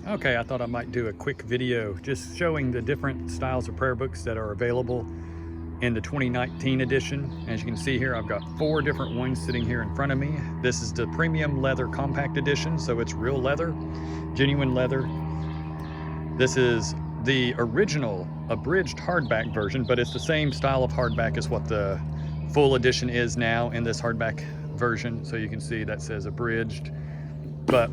Okay, I thought I might do a quick video just showing the different styles of prayer books that are available in the 2019 edition. As you can see here, I've got 4 different ones sitting here in front of me. This is the premium leather compact edition, so it's real leather, genuine leather. This is the original abridged hardback version, but it's the same style of hardback as what the full edition is now in this hardback version. So you can see that says abridged, but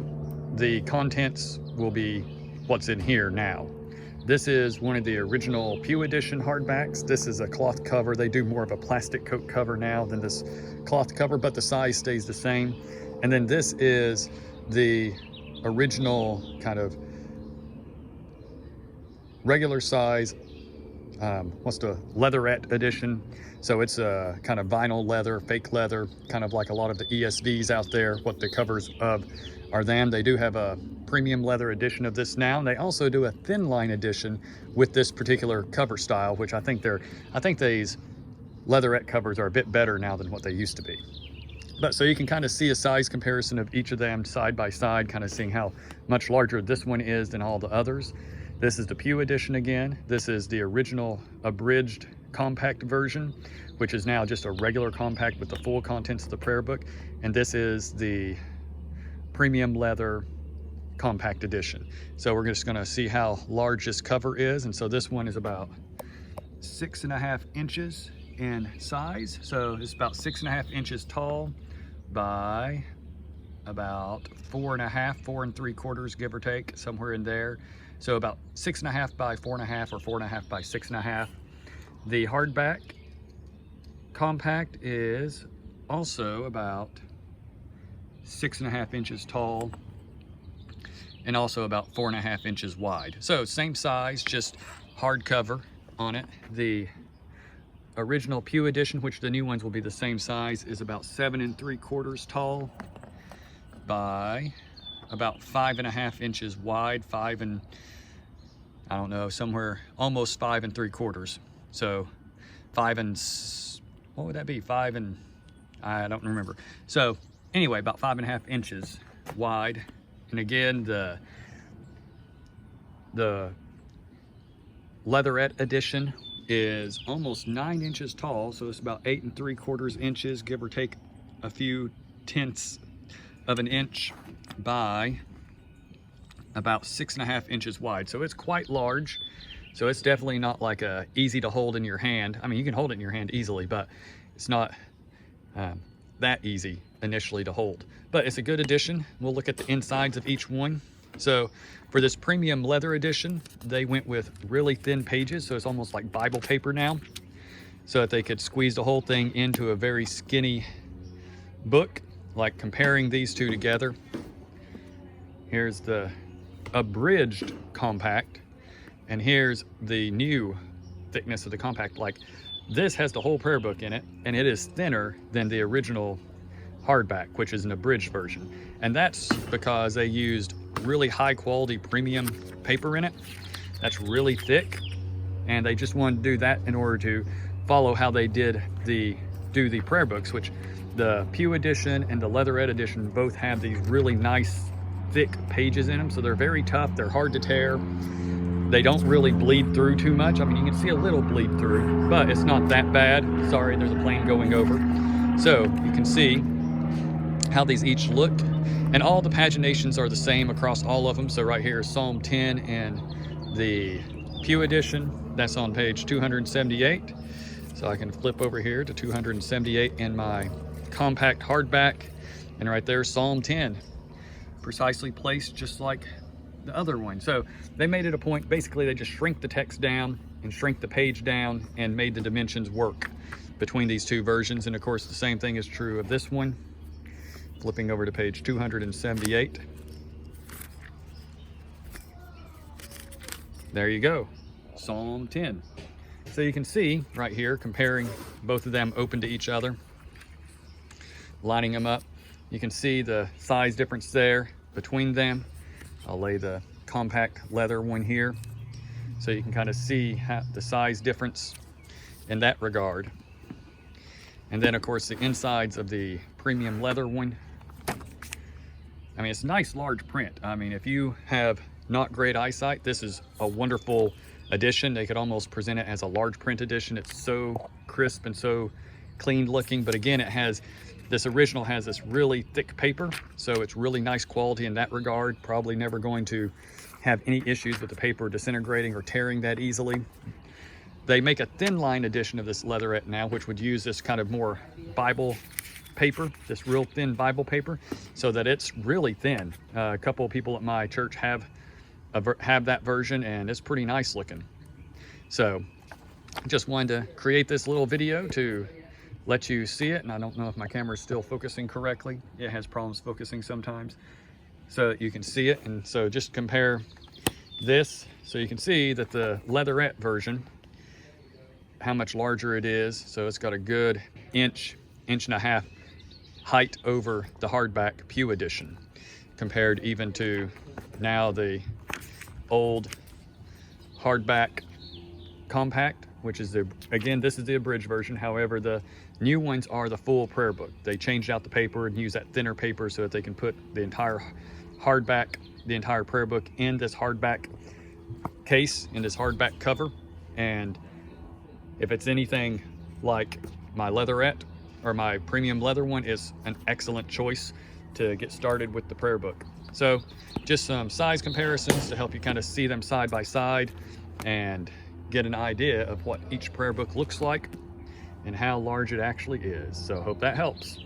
the contents will be what's in here now. This is one of the original Pew Edition hardbacks. This is a cloth cover. They do more of a plastic coat cover now than this cloth cover, but the size stays the same. And then this is the original kind of regular size, what's the leatherette edition. So it's a kind of vinyl leather, fake leather, kind of like a lot of the ESVs out there, what the covers of are them. They do have a premium leather edition of this now, and they also do a thin line edition with this particular cover style, which I think these leatherette covers are a bit better now than what they used to be. But so you can kind of see a size comparison of each of them side by side, kind of seeing how much larger this one is than all the others. This is the Pew Edition again. This is the original abridged compact version, which is now just a regular compact with the full contents of the prayer book. And this is the premium leather compact edition. So we're just gonna see how large this cover is. And so this one is about 6.5 inches in size. So it's about 6.5 inches tall by about 4 3/4, give or take, somewhere in there. So about 6.5 by 4.5 or 4.5 by 6.5. The hardback compact is also about 6.5 inches tall and also about 4.5 inches wide. So same size, just hardcover on it. The original Pew Edition, which the new ones will be the same size, is about 7 3/4 tall by about 5.5 inches wide, I don't know, somewhere almost 5 3/4. So 5 and, what would that be? 5 and, I don't remember. So anyway, about 5.5 inches wide. And again, the leatherette edition is almost 9 inches tall. So it's about 8 3/4 inches, give or take a few tenths of an inch, by about 6.5 inches wide. So it's quite large. So it's definitely not like easy to hold in your hand. I mean, you can hold it in your hand easily, but it's not that easy initially to hold. But it's a good addition. We'll look at the insides of each one. So for this premium leather edition, they went with really thin pages. So it's almost like Bible paper now, so that they could squeeze the whole thing into a very skinny book. Like comparing these two together, here's the abridged compact, and here's the new thickness of the compact. Like, this has the whole prayer book in it, and it is thinner than the original hardback, which is an abridged version. And that's because they used really high quality premium paper in it. That's really thick, and they just wanted to do that in order to follow how they do the prayer books, which the Pew Edition and the leatherette edition both have these really nice thick pages in them. So they're very tough, they're hard to tear. They don't really bleed through too much. I mean, you can see a little bleed through, but it's not that bad. Sorry, there's a plane going over. So you can see how these each look, and all the paginations are the same across all of them. So right here is Psalm 10 in the Pew Edition. That's on page 278. So I can flip over here to 278 in my compact hardback, and right there, Psalm 10, precisely placed just like the other one. So they made it a point, basically they just shrink the text down and shrink the page down and made the dimensions work between these two versions. And of course, the same thing is true of this one. Flipping over to page 278. There you go, Psalm 10. So you can see right here, comparing both of them open to each other, lining them up, you can see the size difference there between them. I'll lay the compact leather one here, so you can kind of see the size difference in that regard. And then of course the insides of the premium leather one, I mean, it's nice large print. I mean, if you have not great eyesight, this is a wonderful edition. They could almost present it as a large print edition. It's so crisp and so clean looking, but again, this original has this really thick paper, so it's really nice quality in that regard. Probably never going to have any issues with the paper disintegrating or tearing that easily. They make a thin line edition of this leatherette now, which would use this kind of more Bible paper, this real thin Bible paper, so that it's really thin. A couple of people at my church have that version, and it's pretty nice looking. So just wanted to create this little video to let you see it, and I don't know if my camera is still focusing correctly. It has problems focusing sometimes, so that you can see it. And so just compare this, so you can see that the leatherette version, how much larger it is. So it's got a good inch and a half height over the hardback Pew edition, compared even to now the old hardback compact, which is again, this is the abridged version. However, the new ones are the full prayer book. They changed out the paper and use that thinner paper so that they can put the entire hardback, the entire prayer book in this hardback case, in this hardback cover. And if it's anything like my leatherette or my premium leather one, is an excellent choice to get started with the prayer book. So just some size comparisons to help you kind of see them side by side and get an idea of what each prayer book looks like and how large it actually is. So hope that helps.